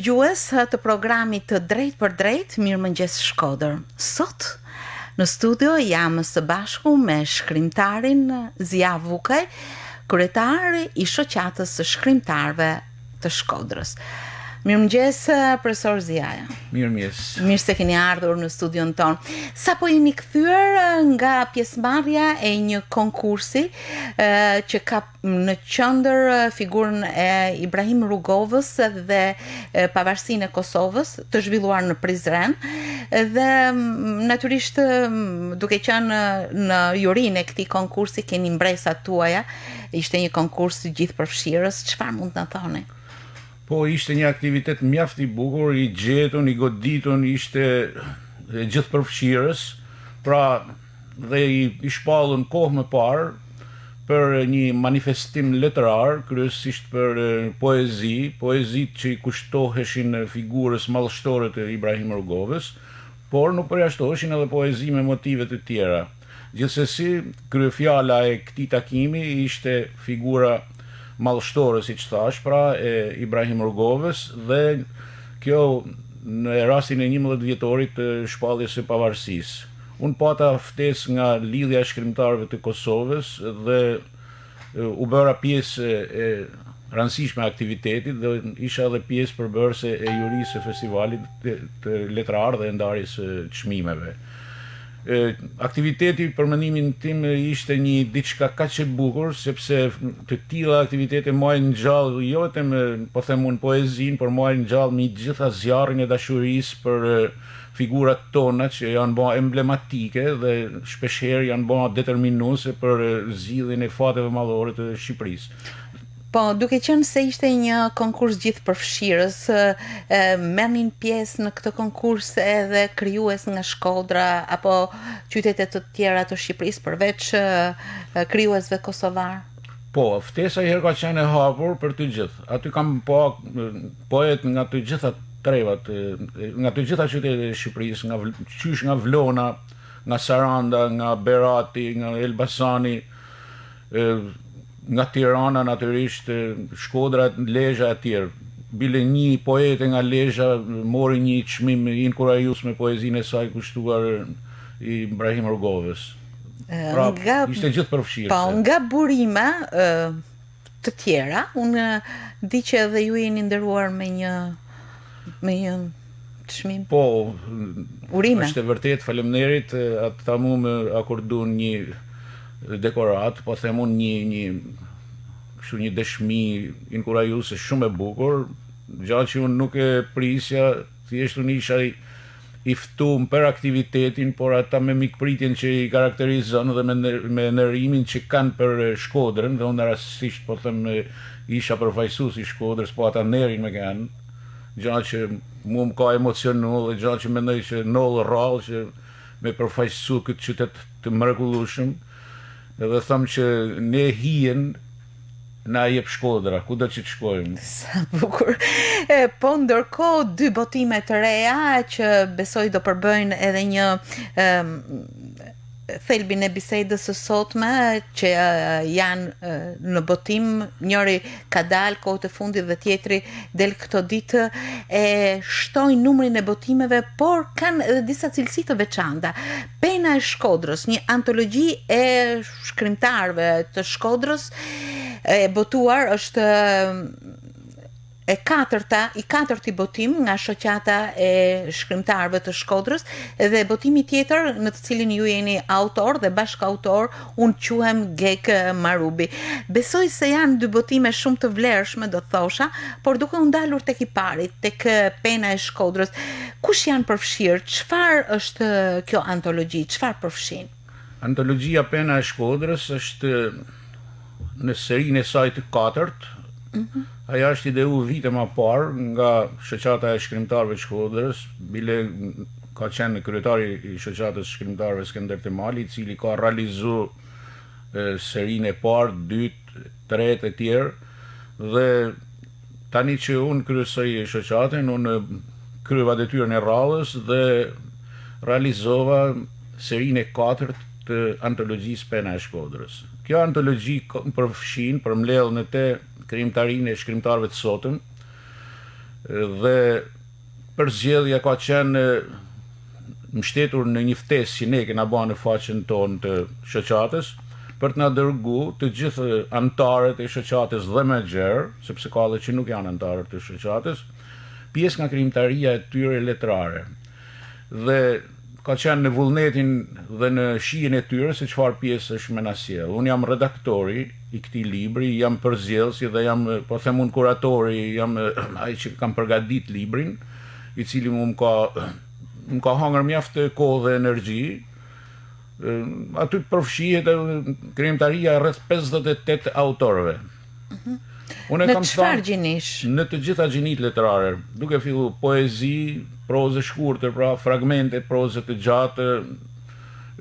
dëgjues të programit të Drejt për Drejt, Mirëmëngjes Shkodër. Sot në studio jam së bashku me shkrimtarin Zia Vukaj, kryetar i shoqatës së shkrimtarëve të Shkodrës. Mirëmëngjes, profesor Ziaja. Mirëmëngjes. Mirë se keni ardhur në studion ton. Sapo jemi kthyer nga pjesëmarrja e një konkursi që ka në qendër figurën e Ibrahim Rrugovës dhe pavarësinë e Kosovës, të zhvilluar në Prizren, dhe natyrisht duke qenë në jurinë e këtij konkursi keni mbresat tuaja, ishte një konkurs gjithëpërfshirës, çfarë mund të na thoni? Po, ishte një aktivitet mjaft i bukur, i gjetun, i goditun, ishte gjithëpërfshirës, pra dhe i shpallën kohë më parë për një manifestim letërar, kryesisht për poezit që i kushtoheshin figurës mallështore të Ibrahim Rrugovës, por nuk përjashtoheshin edhe poezi me motive të tjera. Gjithsesi, kryefjala e këtij takimi ishte figura mallështore, siç thash, pra e Ibrahim Rrugovës, dhe kjo në rastin e 11 vjetorit të shpalljes së pavarësisë. Unë pata ftesë nga Lidhja e Shkrimtarëve të Kosovës dhe u bëra pjesë e rëndësishme e aktivitetit dhe isha edhe pjesë përbërëse e jurisë së festivalit të letrarë dhe ndarjes së çmimeve. Aktiviteti për mendimin tim ishte një diçka kaq e bukur, sepse të tilla aktivitete marrin gjallë jo vetëm po them unë poezinë, por marrin gjallë me gjitha zjarrin e dashurisë për figurat tona që janë bërë emblematike dhe shpeshherë janë bërë determinuese për zgjidhjen e fateve mallore të Shqipërisë. Po, duke qenë se ishte një konkurs gjithëpërfshirës, merrnin pjesë në këtë konkurs edhe krijues nga Shkodra apo qytete të tjera të Shqipërisë përveç krijuesve kosovar? Po, ftesa herë ka qenë e hapur për të gjithë. Aty kam poet nga të gjitha trevat, nga të gjitha qytetet e Shqipërisë, nga Vlona, nga Saranda, nga Berati, nga Elbasani, nga Tirana natyrisht, Shkodra, Lezhë e tjerë. Bile një poete nga Lezhë mori një çmim inkurajues me poezinë e saj kushtuar Ibrahim Rrugovës. Pra, ishte gjithëpërfshirë. Po, nga burime të tjera, unë di që edhe ju jeni nderuar me një çmim. Po, urime. Është e vërtet, faleminderit, ata mu më akordun një dekorat, po them unë një dëshmi inkurajuese shumë e bukur, gjallë që unë nuk e prisja, thjesht unë isha i ftuar për aktivitetin, por ata me mikpritjen që i karakterizon dhe me ndërimin që kanë për Shkodrën, dhe unë rastësisht po them isha përfaqësues i Shkodrës, po ata nderin me kanë, gjallë që mu më ka emocionu dhe gjallë që mendoj që nollë rrallë që me përfaqësu këtë qytet të mrekullueshëm. Edhe thëmë që ne hijen na jep Shkodra, kudo që të shkojmë. Sa bukur. Po ndërkohë dy botime të reja që besoj do përbëjnë edhe një thelbin e bisedës së sotme, që janë në botim, njëri ka dalë kohët e fundit dhe tjetri del këto ditë, e shtojnë numrin e botimeve, por kanë edhe disa cilësi të veçanta. Pena e Shkodrës, një antologji e shkrimtarëve të Shkodrës, e botuar është i katërti botim nga shoqata e shkrimtarëve të Shkodrës, dhe botimi tjetër në të cilin ju jeni autor dhe bashkautor, unë quhem Gek Marubi. Besoj se janë dy botime shumë të vlerëshme, do thosha, por duke u ndalur tek i parit, tek Pena e Shkodrës, kush janë përfshirë? Çfarë është kjo antologji? Çfarë përfshin? Antologjia Pena e Shkodrës është në serinë e saj të katërt. Aja është ideu vite më parë nga shoqata e shkrimtarëve të Shkodrës, bile ka qenë kryetari i shoqatës shkrimtarëve Skënder Temali, i cili ka realizuar serinë e parë, dytë, tretë e tjerë, dhe tani që unë kryesoj shoqatën, unë kryeva detyrën e radhës dhe realizova serinë e katërt të antologjisë Pena e Shkodrës. Kjo antologji përfshin, përmbledh në te krijimtarinë e shkrimtarëve të sotëm, dhe përzgjedhja ka qenë mbështetur në një ftesë që ne kena bërë në faqen tonë të shoqatës për të na dërgu të gjithë anëtarët e shoqatës dhe më gjerë, sepse ka edhe që nuk janë anëtarët të shoqatës, pjesë nga krijimtaria e tyre letrare. Dhe ka qenë në vullnetin dhe në shijen e tyre se çfarë pjesë është me na sjell. Unë jam redaktori i këtij libri, jam përzgjedhësi dhe jam, po them unë, kuratori, jam ai që kam përgatit librin, i cili më ka hangër mjaft kohë dhe energji. Aty përfshihet krijimtaria rreth 58 autorëve. Unë Në çfarë gjinish? Në të gjitha gjinit letrare, duke fillu poezi, prozë shkurtër, pra fragmente prozë të gjatë,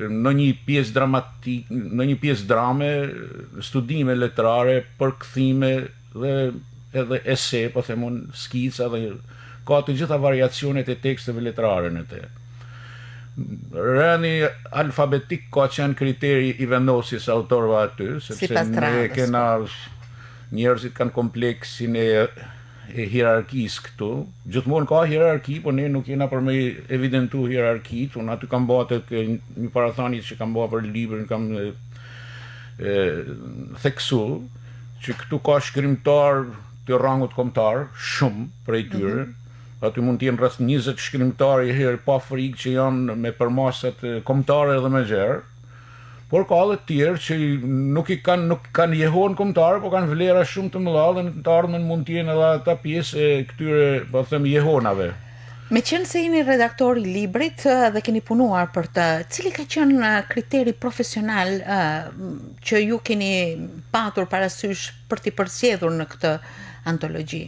në një pjesë dramatik, në një pjesë drame, studime letrare, përkthime dhe edhe ese, po them unë, skica dhe ka të gjitha variacionet e teksteve letrare në te. Rëni alfabetik ka qenë kriteri i vendosjes autorëve aty, sepse ne kena njerëzit kanë kompleksin e hierarkisë këtu. Gjithmonë ka hierarki, po ne nuk jena për me evidentu hierarkit. Unë aty kam bëha të një parathanit që kam bëha për librin, kam theksu, që këtu ka shkrimtar të rangut kombëtar, shumë prej tyre. Aty mund t'jenë rreth 20 shkrimtarë i herë pa frikë që janë me përmasat kombëtare dhe më gjerë. Por ka edhe tjerë që nuk kanë jehon kombëtare, por kanë vlera shumë të mëdha dhe në të ardhmen mund t'jenë edhe ata pjesë e këtyre, po them, jehonave. Me qenë se jeni redaktor i librit dhe keni punuar për të, cili ka qenë kriteri profesional që ju keni patur parasysh për t'i përzgjedhur në këtë antologji?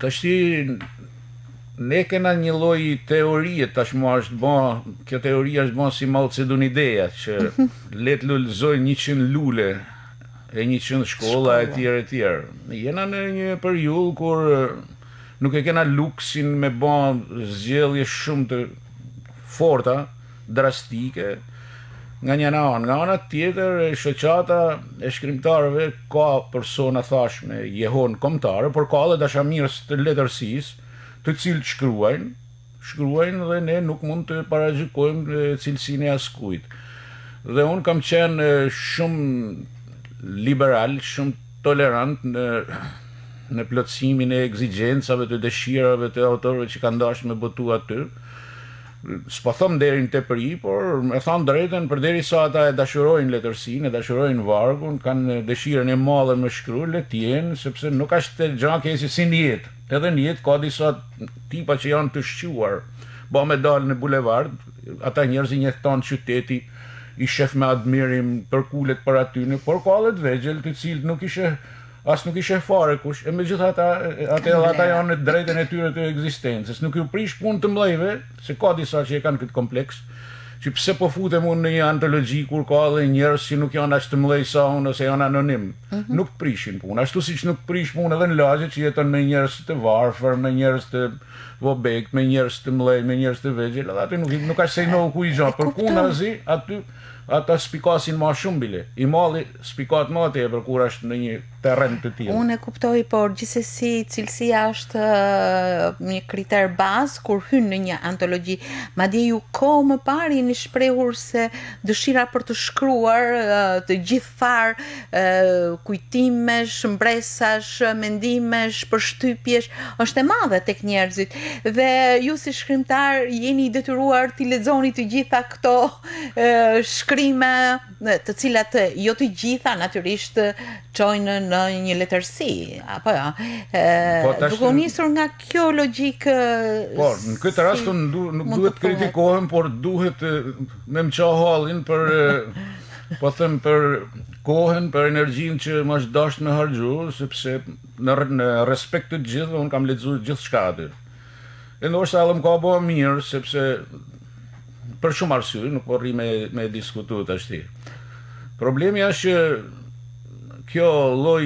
Tashti ne kena një lloj teorie tashmë është bën, kjo teoria është bën si Mao Zedong ideja që le të lulëzojnë 100 lule e 100 shkolla e tjerë. Jena në një periudhë kur nuk e kena luksin me bën zgjedhje shumë të forta, drastike. Nga një anë, nga ana tjetër, shoqata e shkrimtarëve ka persona thashme jehon kombëtare, por ka edhe dashamirës të letërsisë, të cilët shkruajnë dhe ne nuk mund të paragjykojmë cilësinë e askujt. Dhe unë kam qenë shumë liberal, shumë tolerant në plotësimin e ekzigjencave të dëshirave të autorëve që kanë dashur me botu aty. S'po them deri në tepëri, por me thënë drejtën, përderisa ata e dashurojnë letërsinë, e dashurojnë vargun, kanë dëshirën e madhe me shkruar, le të jenë, sepse nuk është gjë keqe si në jetë. Edhe në jetë ka disa tipa që janë të shquar, ba me dalë në bulevard, ata njerëz i njehton qyteti, i shef me admirim përkulet për atyne, por ka edhe të vegjël të cilët nuk ishe fare kush, e megjithatë ata janë në drejtën e tyre të ekzistencës. Nuk ju prish punë të mëdhejve, se ka disa që e kanë këtë kompleks, që pse po futem unë në një antologji kur ka edhe njerëz që nuk janë aq të mëdhej sa unë ose janë anonim. Nuk prishin punë, ashtu siç nuk prish punë edhe në lagje që jeton me njerëz të varfër, me njerëz të vobekt, me njerëz të mëdhej, me njerëz të vegjël, edhe aty nuk ka se no ku i gjatë. Përkundazi aty ata spikasin ma shumë bile. I malli spikat ma tepër kur është në një terren të tillë. Unë e kuptoj, por gjithsesi cilësia është një kriter bazë kur hyn në një antologji. Madje ju kohë më parë jeni shprehur se dëshira për të shkruar të gjithë far kujtimesh, mbresash, mendimesh, përshtypjesh është e madhe tek njerëzit. Dhe ju si shkrimtar jeni i detyruar t'i lexoni të gjitha këto shkrime, të cilat jo të gjitha natyrisht çojnë në një letërsi, apo ja. Duke u nisur nga kjo logjik. Po, në këtë rast nuk duhet kritikohem, por duhet me më qa hallin për, po them, për kohën, për energjinë që më është dashur me harxhu, sepse në respekt të gjithë unë kam lexuar gjithçka aty. E ndoshta edhe më ka bëu mirë, sepse për shumë arsye, nuk po rri me diskutu tashti. Problemi është që kjo lloj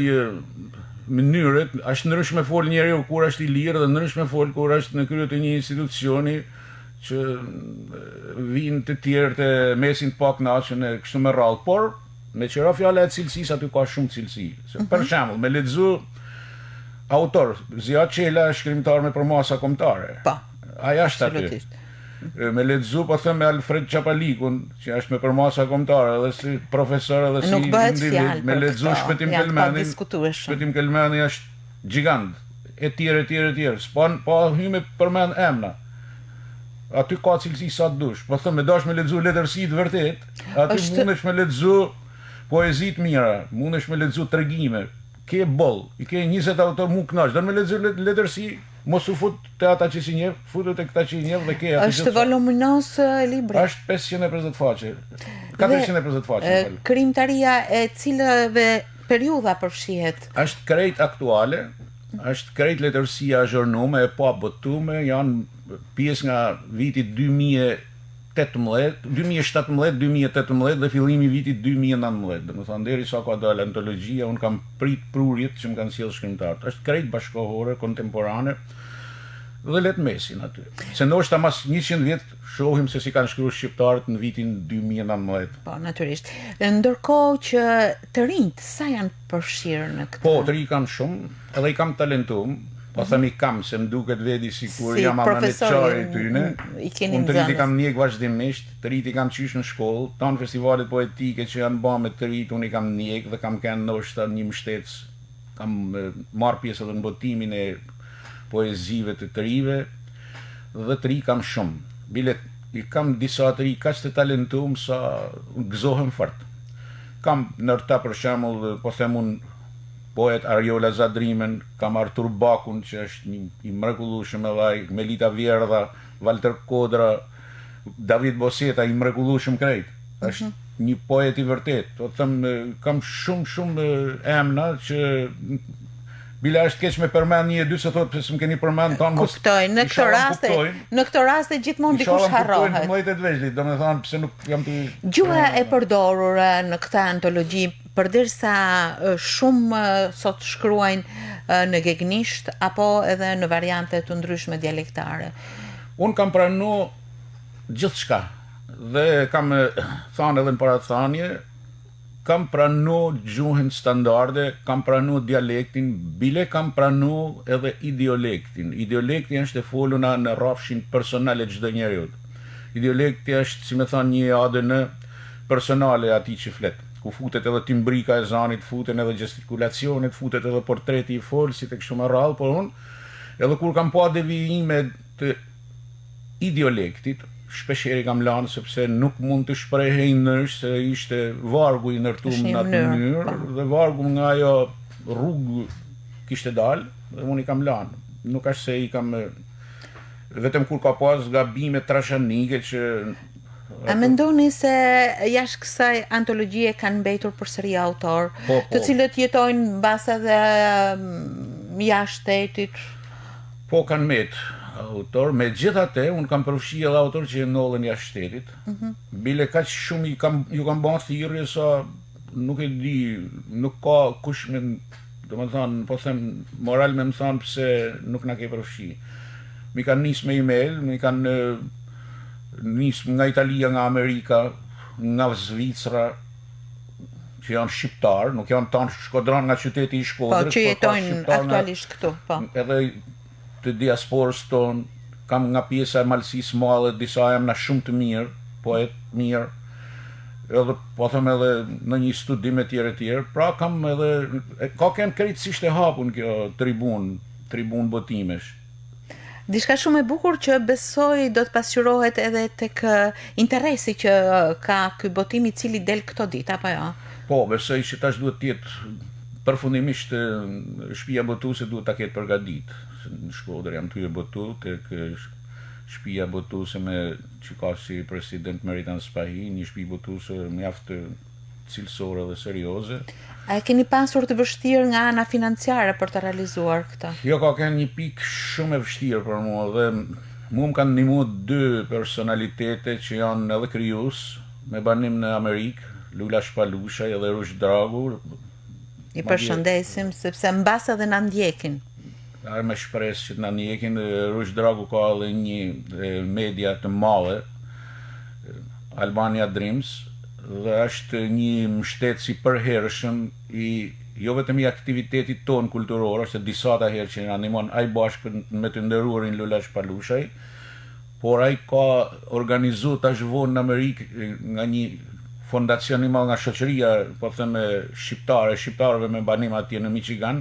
mënyre është ndryshme fol njeriu kur është i lirë dhe ndryshme fol kur është në krye të një institucioni që vinë të tjerë të mesin të pakënaqur e kështu me radhë. Por me qëra fjala e cilësisë aty ka shumë cilësi. Për shembull, me lexu autor, Zia Qela është shkrimtar me përmasa kombëtare. Po. Aja është aty. Absolutisht. Me lexu, po them me Alfred Qapalikun, që është me përmasa kombëtare edhe si profesor edhe si Nuk bëhet individ, fjalë me për lexu këto, Shpëtim janë Kelmenin. padiskutueshëm. Shpëtim Kelmeni është gjigant, e tjerë. Po hyme përmend emna. Aty ka cilësi sa të dush. Po them, me dash me lexu letërsi të vërtet, aty mundesh me lexu poezi të mira, mundesh me lexu tregime. Ke boll, i ke 20 autor mu knash, do me lexu letërsi, mos u fut te ata që si njeh, futu te këta që i njeh dhe ke aty. Është voluminos libri. Është 550 faqe. 450 faqe. Krimtaria e cilëve periudha përfshihet? Është krejt aktuale, është krejt letërsia azhurnume, e pa botume, janë pjesë nga viti 2017, 2018 dhe fillimi i vitit 2019. Domethënë derisa ka dalë antologjia, un kam prit prurjet që më kanë sjellë shkrimtarët. Është krejt bashkëkohore, kontemporane dhe let mesin aty. Se ndoshta mas 100 vjet shohim se si kanë shkruar shqiptarët në vitin 2019. Po, natyrisht. Ndërkohë që të rinjt sa janë përfshirë në këtë? Po, të rinj kam shumë, edhe i kam talentum. Po themi kam, se më duket vedi sikur Si jam amaneçari tyne. I keni Unë të rinjt i nxënës. kam njek vazhdimisht, të rinjt i kam qysh në shkollë, tanë festivalet poetike që janë ba me të rinjt, unë i kam njek dhe kam kënë ndoshta një mbështetës, kam marrë pjesë edhe në botimin e poezive të rinjve, dhe të rinj kam shumë. Bilet, i kam disa të rinj kaq të talentum sa gëzohem fort. Kam nërta për shembull, po them unë, poet Ariola Zadrimen, kam Artur Bakun, që është një i mrekullueshëm edhe ai, Melita Vjerdha, Walter Kodra, David Boseta, i mrekullueshëm krejt. Është një poet i vërtet. Do të them, kam shumë emra që bila është keq me përmend një e dy se thotë pse s'm keni përmend tonë mos. Kuptoj, në këtë raste gjithmonë dikush harrohet. Në të veçlit, domethënë pse nuk jam të Gjuha e përdorur në këtë antologji, përderisa shumë sot shkruajnë në gegnisht apo edhe në variante të ndryshme dialektare. Unë kam pranu gjithçka dhe kam thënë edhe në parathanie, kam pranu gjuhën standarde, kam pranu dialektin, bile kam pranu edhe ideolektin. Ideolekti është e foluna në rrafshin personale çdo njeriut. Ideolekti është, si me thënë, një ADN personale atij që flet, ku futet edhe timbrika e zanit, futen edhe gestikulacionet, futet edhe portreti i folësit e kështu me radhë, por unë edhe kur kam pa devijime të ideolektit, shpeshherë kam lanë sepse nuk mund të shprehej nësh se ishte vargu i ndërtuar në atë mënyrë dhe vargu nga ajo rrugë kishte dalë dhe unë i kam lanë. Nuk është se i kam vetëm kur ka pas gabime trashanike që A mendoni se jashtë kësaj antologjie kanë mbetur përsëri autor, të cilët jetojnë mbas edhe jashtë shtetit? Po kanë met autor, megjithatë unë kam përfshi edhe autor që ndodhen jashtë shtetit. Bile kaq shumë ju kam bën thirrje sa nuk e di, nuk ka kush me, domethënë, po them moral me më thon pse nuk na ke përfshi. Mi kanë nis me email, mi kanë nis nga Italia, nga Amerika, nga Zvicra, që janë shqiptar, nuk janë tanë shkodran nga qyteti i Shkodrës, po që jetojnë aktualisht këtu, po. Edhe të diasporës tonë, kam nga pjesa e Malësisë Madhe, disa emra shumë të mirë, poet mirë, edhe po them edhe në një studim e tjerë, pra kam edhe, ka kemë krejtësisht e hapun kjo tribun botimesh. Diçka shumë e bukur që besoj do të pasqyrohet edhe tek interesi që ka ky botim i cili del këto ditë, apo jo? Po, besoj që tash duhet të jetë përfundimisht shtëpia botuese duhet ta ketë përgatitur. Në Shkodër jam ty e botu, tek shtëpia botuese që ka si president Meritan Spahi, një shtëpi botuese mjaft cilësore dhe serioze. A keni pasur të vështirë nga ana financiare për të realizuar këtë? Jo, ka qenë një pikë shumë e vështirë për mua dhe mua më kanë ndihmuar dy personalitete që janë edhe krijues me banim në Amerikë, Lula Shpalusha edhe Rush Dragu. I përshëndesim sepse mbas edhe na ndjekin. Me shpresë që të na ndjekin. Rush Dragu ka edhe një media të madhe, Albania Dreams, dhe është një mbështetës i përhershëm i jo vetëm i aktivitetit ton kulturor, është disa ta herë që animon ai bashkë me të nderuarin Lulash Palushaj, por ai ka organizu tash vonë në Amerikë nga një fondacion i madh nga shoqëria, po thënë shqiptarëve me banim atje në Michigan,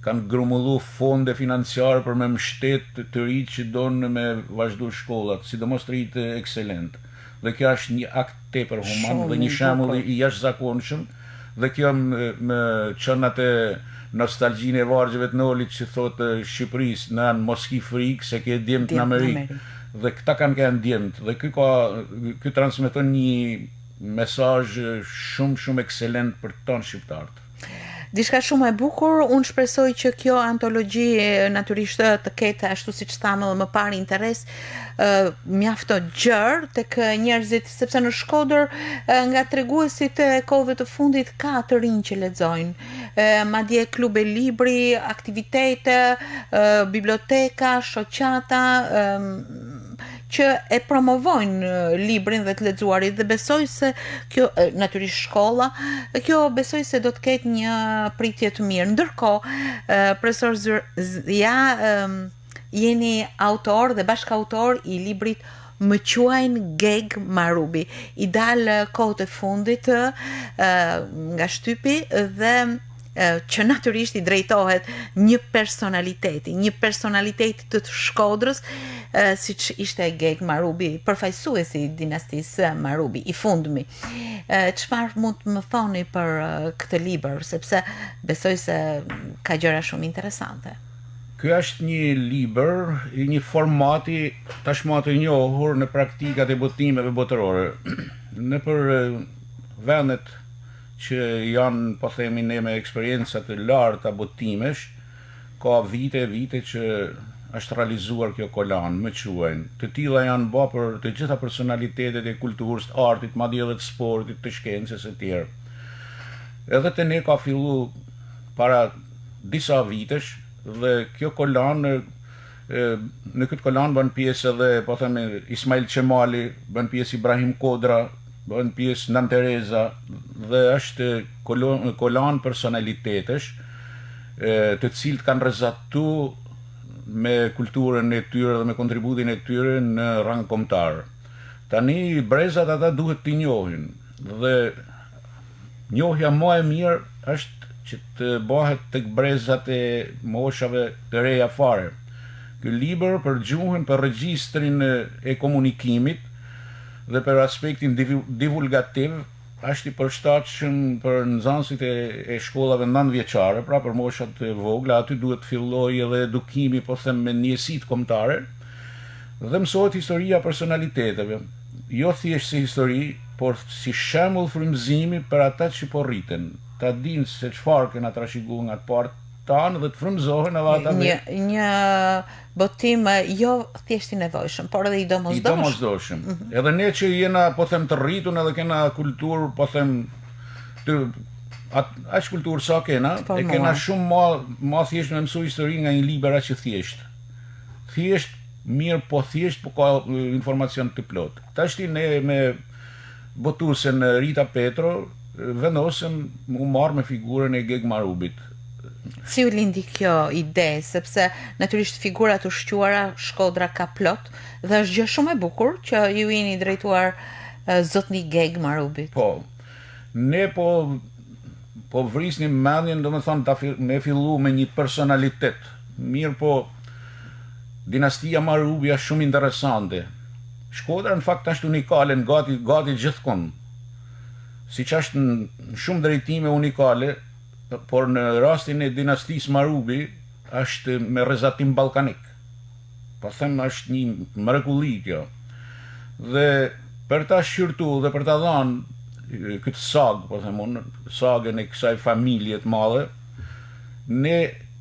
kanë grumullu fonde financiare për me mbështet të rinj që donë me vazhdu shkollat, sidomos të rinj ekselent. Dhe kjo është një akt tepër human dhe një shembull i jashtëzakonshëm, dhe kjo më çon atë nostalgjinë e vargjeve të Nolit që thotë Shqipërisë në mos ki frikë se ke djemt në Amerikë. Dhe këta kanë kënë djemt dhe ky transmeton një mesazh shumë ekselent për tonë shqiptarët. Diçka shumë e bukur, unë shpresoj që kjo antologji natyrisht të ketë ashtu siç thamë më parë interes mjafto gjerë tek njerëzit, sepse në Shkodër nga treguesit e kohëve të fundit ka të rinj që lexojnë. Madje klube libri, aktivitete, biblioteka, shoqata që e promovojnë librin dhe të lexuarit dhe besoj se kjo natyrisht shkolla, kjo besoj se do të ketë një pritje të mirë. Ndërkohë, profesor Zia, jeni autor dhe bashkautor i librit Më quajnë Geg Marubi. I dalë kohët e fundit nga shtypi dhe që natyrisht i drejtohet një personalitet të Shkodrës, siç ishte Geg Marubi, përfaqësuesi i dinastisë Marubi, i fundmi. Çfarë mund të më thoni për këtë libër, sepse besoj se ka gjëra shumë interesante. Ky është një libër i një formati tashmë të njohur në praktikat e botimeve botërore. Në për vendet që janë, po themi ne, me eksperjenca të larta botimesh, ka vite që është realizuar kjo kolan, më quajnë. Të tilla janë bë për të gjitha personalitetet e kulturës, të artit, madje edhe të sportit, të shkencës e tjerë. Edhe te ne ka fillu para disa vitesh dhe kjo kolan në këtë kolan bën pjesë edhe, po themi, Ismail Qemali, bën pjesë Ibrahim Kodra, bën pjesë Nan Tereza, dhe është kolan personalitetesh të cilët kanë rrezatu me kulturën e tyre dhe me kontributin e tyre në rang kombëtar. Tani brezat ata duhet t'i njohin dhe njohja më e mirë është që të bëhet tek brezat e moshave të reja fare. Ky libër për gjuhën, për regjistrin e komunikimit dhe për aspektin divulgativ është i përshtatshëm për nxënësit e shkollave 9 vjeçare, pra për moshat e vogla. Aty duhet fillojë edhe edukimi, po them, me njësitë kombëtare dhe mësohet historia personaliteteve, jo thjesht si histori, por si shembull frymëzimi për ata që po rriten, ta dinë se çfarë kena trashëguar nga të parë tanë dhe të frymëzohen edhe ata. Një botim jo thjesht i nevojshëm, por edhe i domosdoshëm. Edhe ne që jena, po them, të rritun edhe kena kulturë, po them, aq kulturë sa kena, e kena shumë ma thjesht me mësu histori nga një libër aq thjesht. Thjesht mirë, po thjesht, po ka informacion të plot. Tashti ne me botuesen Rita Petro vendosëm u marrë me figurën e Geg Marubit. Si u lindi kjo ide, sepse natyrisht figura të shquara Shkodra ka plot dhe është gjë shumë e bukur që ju jeni drejtuar zotni Geg Marubit. Po, ne po vrisnim mendjen, domethënë me fillu me një personalitet. Mirë, po dinastia Marubi është shumë interesante. Shkodra në fakt është unikale gati gjithkohë. Siç është në shumë drejtime unikale, por në rastin e dinastisë Marubi është me rrezatim ballkanik. Po them, është një mrekulli kjo. Dhe për ta shqyrtuar dhe për ta dhënë këtë sag, po them unë, sagën e kësaj familje të madhe, ne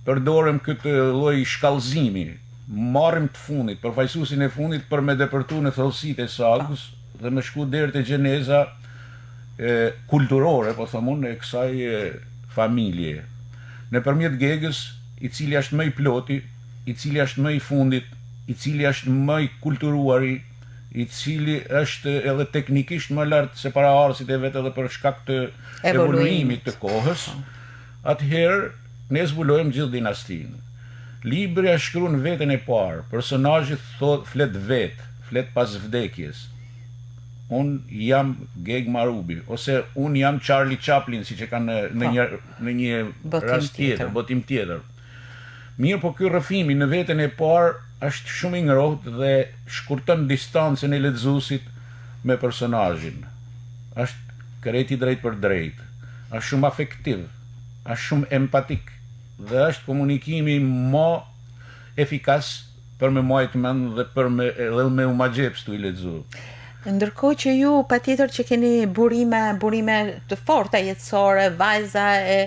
përdorim këtë lloj shkallëzimi. Marrim të fundit, përfaqësuesin e fundit për me depërtuar në thellësitë e sagës dhe me shku deri te gjeneza kulturore, po them unë, e kësaj familje. Nëpërmjet Gegës, i cili është më i ploti, i cili është më i fundit, i cili është më i kulturuari, i cili është edhe teknikisht më lart se para arsit e vet edhe për shkak të evoluimit të kohës. atëherë ne zbulojmë gjithë dinastinë. Libri a shkruan veten e parë, personazhi flet flet pas vdekjes. Un jam Geg Marubi, ose un jam Charlie Chaplin, siç e kanë në një rast tjetër, botim tjetër. Mirë, po ky rrëfimi në veten e parë është shumë i ngrohtë dhe shkurton distancën e lexuesit me personazhin. Është kreti drejt për drejt, është shumë afektiv, është shumë empatik dhe është komunikimi më efikas për me majtë mend dhe për me u magjep stu i lexu. Ndërkohë që ju patjetër që keni burime të forta jetësore, vajza e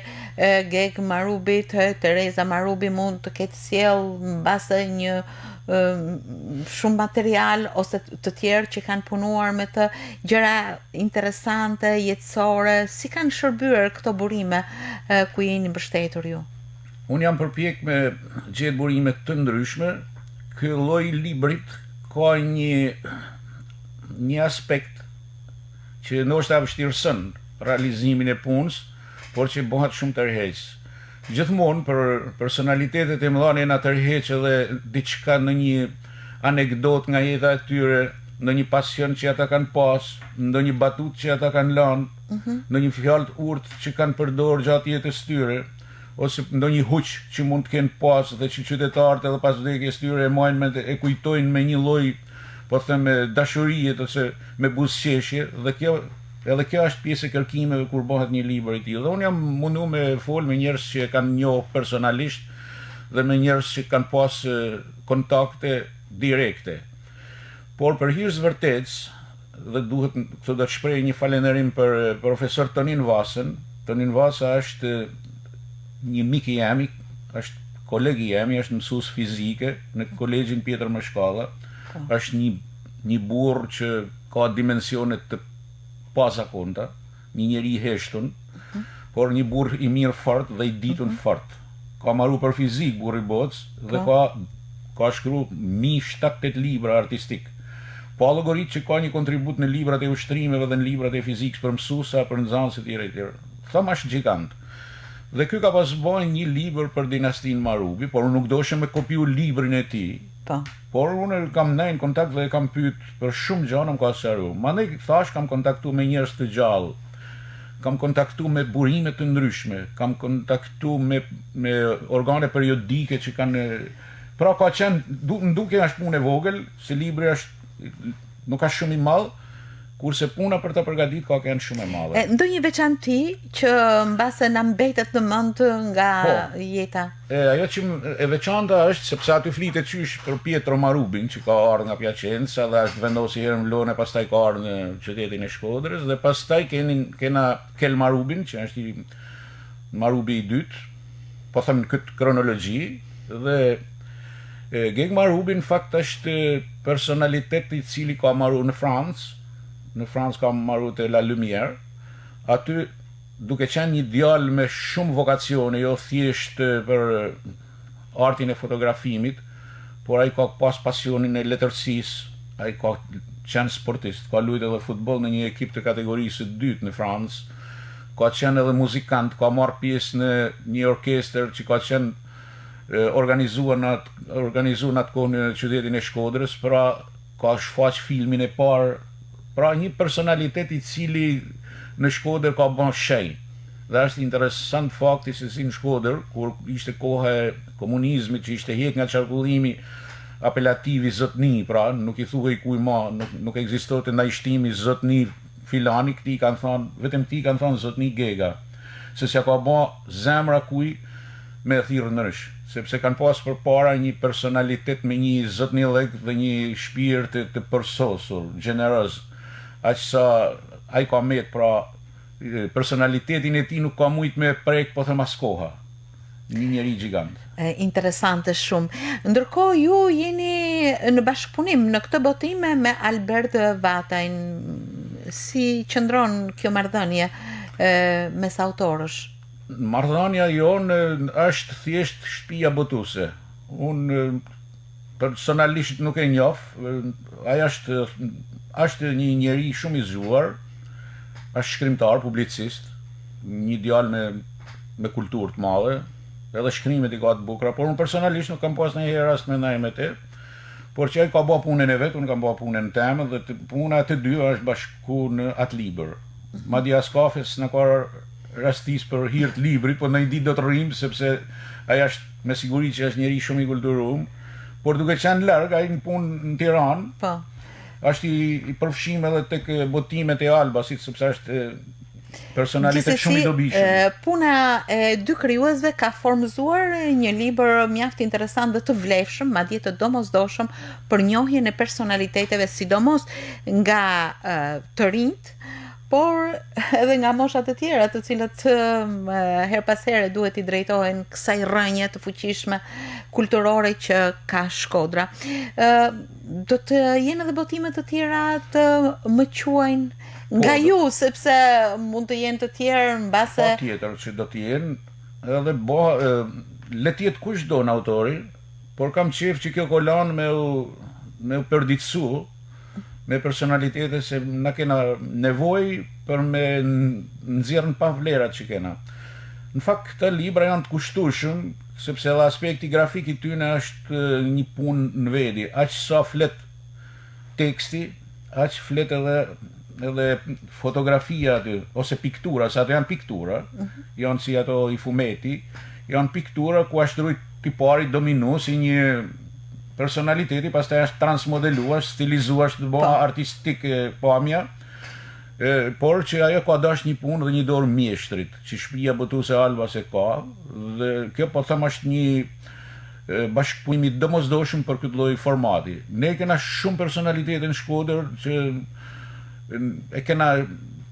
Geg Marubit, Tereza Marubi mund të ketë sjell mbase një shumë material ose të tjerë që kanë punuar me të gjëra interesante jetësore, si kanë shërbyer këto burime ku jeni mbështetur ju? Unë jam përpjek me gjetë burime të ndryshme. Ky lloj librit ka një aspekt që ndoshta vështirëson realizimin e punës, por që bëhet shumë tërheqës. Gjithmonë për personalitetet e mëdha na tërheq edhe diçka në një anekdot nga jeta e tyre, në një pasion që ata kanë pas, në një batut që ata kanë lënë, në një fjalë të urtë që kanë përdorur gjatë jetës tyre, ose në një huq që mund të kenë pas dhe që qytetarët edhe pas vdekjes tyre e kujtojnë me një lloj, po them, me dashurie ose me buzëqeshje, dhe kjo është pjesë e kërkimeve kur bëhet një libër i tillë. Dhe unë jam mundu me fol me njerëz që kanë njohur personalisht dhe me njerëz që kanë pas kontakte direkte. Por për hir të vërtetës, dhe duhet të shpreh një falënderim për profesor Tonin Vasën. Tonin Vasa është një mik i jam, është koleg i jam, është mësues fizike në kolegjin Pjetër Mëshkalla. Është një burr që ka dimensione të pazakonta, një njeri i heshtun, por një burr i mirë fort dhe i ditur fort. Ka marru për fizik burri bocë dhe ka shkruar 7-8 libra artistik. Po algorit që ka një kontribut në librat e ushtrimeve dhe në librat e fizikës për mësuesa, për nxënësit e tjerë. Tham është gjigant. Dhe ky ka pas bën një libër për dinastinë Marubi, por unë nuk doshem me kopju librin e tij. Por unë kam ndajnë kontakt dhe kam pyet për shumë gjëra, më ka sqaruar. Mandej thash kam kontaktu me njerëz të gjallë, kam kontaktu me burime të ndryshme, kam kontaktu me organe periodike që kanë. Pra ka qenë, nduke është punë e vogël, se libri nuk ka shumë i madh, kurse puna për të përgatit ka qenë shumë e madhe. Ndonjë veçanti që mbase na mbetet në mend nga jeta? Ajo që e veçanta është sepse aty flitet qysh për Pietro Marubin, që ka ardhur nga Piacenza dhe është vendosur herë në Lone, pastaj ka ardhur në qytetin e Shkodrës, dhe pastaj kena Kel Marubin, që është Marubi i dytë, po them në këtë kronologji, dhe Geg Marubi në fakt është personalitet i cili ka marrë në Francë ka marrë te La Lumière, aty duke qenë një djalë me shumë vokacione, jo thjesht për artin e fotografimit, por ai ka pas pasionin e letërsisë, ai ka qenë sportist, ka luajtur edhe futboll në një ekip të kategorisë së dytë në Francë, ka qenë edhe muzikant, ka marrë pjesë në një orkestër që ka qenë organizuar në atë kohë në qytetin e Shkodrës, pra ka shfaq filmin e parë, pra një personalitet i cili në Shkodër ka bën shenjë. Dhe është interesant fakti se si në Shkodër, kur ishte koha e komunizmit, që ishte hek nga qarkullimi apelativ i zotni, pra nuk i thuhej kuj ma, nuk ekzistonte ndaj shtimi zotni filani, këti kanë thënë, vetëm ti kanë thënë zotni Gega, se s'ja ka bën zemra kuj me thirrë nërsh, sepse kanë pas përpara një personalitet me një zotnillëk dhe një shpirt të përsosur, gjeneroz, aq sa ai ka met, pra personalitetin e tij nuk ka mujt me prek, po them as koha. Një njeri gjigant. Interesante shumë. Ndërkohë ju jeni në bashkëpunim në këtë botime me Albert Vatajn. Si qëndron kjo marrëdhënie mes autorësh? Marrëdhënia jonë është thjesht shtëpia botuese. Unë personalisht nuk e njoh, ai është një njeri shumë i zgjuar, është shkrimtar, publicist, një djalë me me kulturë të madhe, edhe shkrimet i ka të bukura, por unë personalisht nuk kam pas ndonjëherë as mendoj me te, por që ai ka bë punën e vet, unë kam bë punën time dhe puna e të dy është bashku në atë libër. Madje as kafes në ka rastis për hir të librit, por ndonjë ditë do të rrim sepse ai është me siguri që është njeri shumë i kulturuar, por duke qenë larg ai në punë në Tiranë. Po. Është i përfshim edhe tek botimet e Albasit sepse është personalitet shumë i dobishëm. Puna e dy krijuesve ka formzuar një libër mjaft interesant dhe të vlefshëm, madje të domosdoshëm për njohjen e personaliteteve, sidomos nga të rinjt, por edhe nga moshat e tjera, të cilët her pas here duhet i drejtohen kësaj rrënje të fuqishme kulturore që ka Shkodra. Do të jenë edhe botime të tjera të më quajnë nga ju, sepse mund të jenë të tjerë në base... Po tjetër që do të jenë, edhe le të jetë kushdo në autori, por kam qef që kjo kolan me u përditësu, me personalitete se na kena nevoj për me nxjerrë në pa vlerat që kena. Në fakt, këta libra janë të kushtueshëm, sepse edhe aspekti grafik i tyne është një punë në vedi. Aq sa flet teksti, aq flet edhe fotografia aty, ose piktura, se ato janë piktura, janë si ato i fumeti, janë piktura ku ashtë rujt tipari dominu si një personaliteti, pastaj është transmodeluar, stilizuar, është bëha artistik pamja, por që ajo ka dash një punë dhe një dorë mjeshtrit, që Shtëpia Botuese Albas e ka, dhe kjo po them është një bashkëpunim i domosdoshëm për këtë lloj formati. Ne kena shumë personalitete në Shkodër që e kena,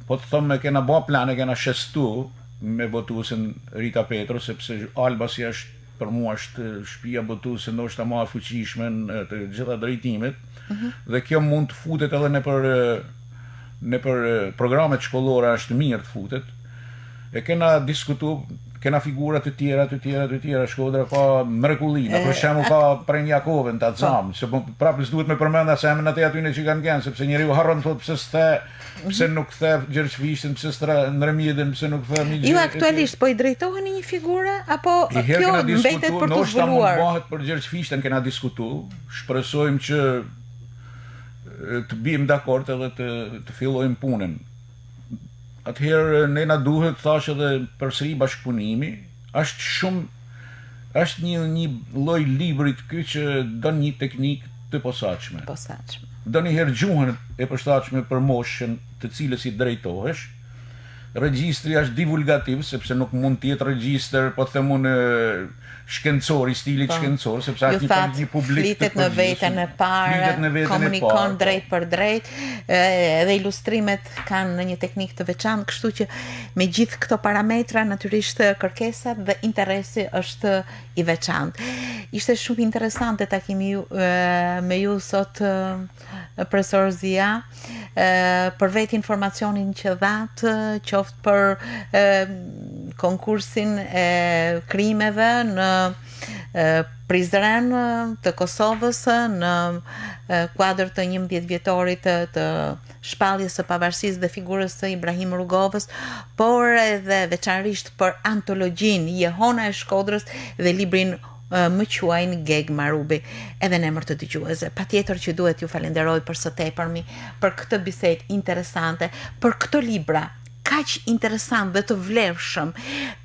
po të them, e kena bë plan, e kena shestu me Botuesen Rita Petro, sepse Albasi është për mua është Shtëpia Botuese ndoshta më e fuqishme në të gjitha drejtimet, dhe kjo mund të futet edhe në për programet shkollore është mirë të futet. E kena diskutu, kena figura të tjera, Shkodra ka mrekullina, për shembull ka Prenjakovën të Atzam, se prapë duhet me përmenda se emrin aty atyne që kanë qenë, sepse njeriu harron thotë pse nuk the Gjergjfishtin, pse Nërmjedin, pse nuk the Migji. Ju aktualisht po i drejtoheni një figure apo kjo mbetet për të zhvilluar? Mund bëhet për Gjergjfishtin, kena diskutu, shpresojmë që të bim dakord edhe të fillojmë punën. Atëherë ne na duhet, thash edhe përsëri bashkëpunimi, është një lloj librit ky që don një teknikë të posaçme. Doni herë gjuhën e përshtatshme për moshën të cilës i drejtohesh. Regjistri është divulgativ, sepse nuk mund të jetë regjistër, po them unë, shkencor, i stilit shkencor, sepse është një publik të flitet në veten e parë, komunikon drejt për drejt, edhe ilustrimet kanë një teknikë të veçantë, kështu që me gjithë këto parametra natyrisht kërkesat dhe interesi është i veçantë. Ishte shumë interesante takimi me ju sot, profesor Zia, për vetë informacionin që dhatë, qoftë për konkursin e krimeve në Prizren të Kosovës, në kuadër të 11 vjetorit të shpalljes së pavarësisë dhe figurës së Ibrahim Rugovës, por edhe veçanërisht për antologjin Jehona e Shkodrës dhe librin më quajnë Geg Marubi, edhe në emër të dëgjuesve. Patjetër që duhet ju falenderoj për së tepërmi, për këtë bisedë interesante, për këto libra kaq interesant dhe të vlefshëm,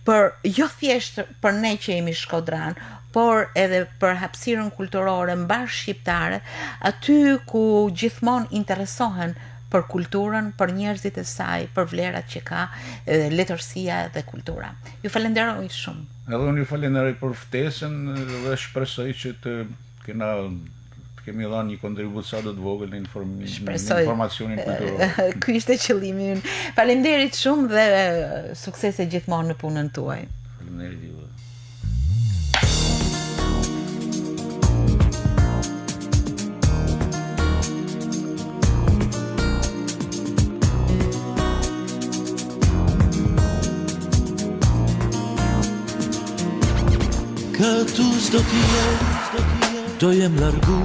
për jo thjesht për ne që jemi shkodran, por edhe për hapësirën kulturore mbar shqiptare, aty ku gjithmonë interesohen për kulturën, për njerëzit e saj, për vlerat që ka, letërsia dhe kultura. Ju falenderoj shumë. Edhe unë ju falenderoj për ftesën dhe shpresoj që të kemi dhënë një kontribut sa do të vogël në informacionin kulturor. Ky ishte qëllimi ynë. Faleminderit shumë dhe suksese gjithmonë në punën tuaj. Faleminderit ju. Këtu s'do t'jem, do jem largu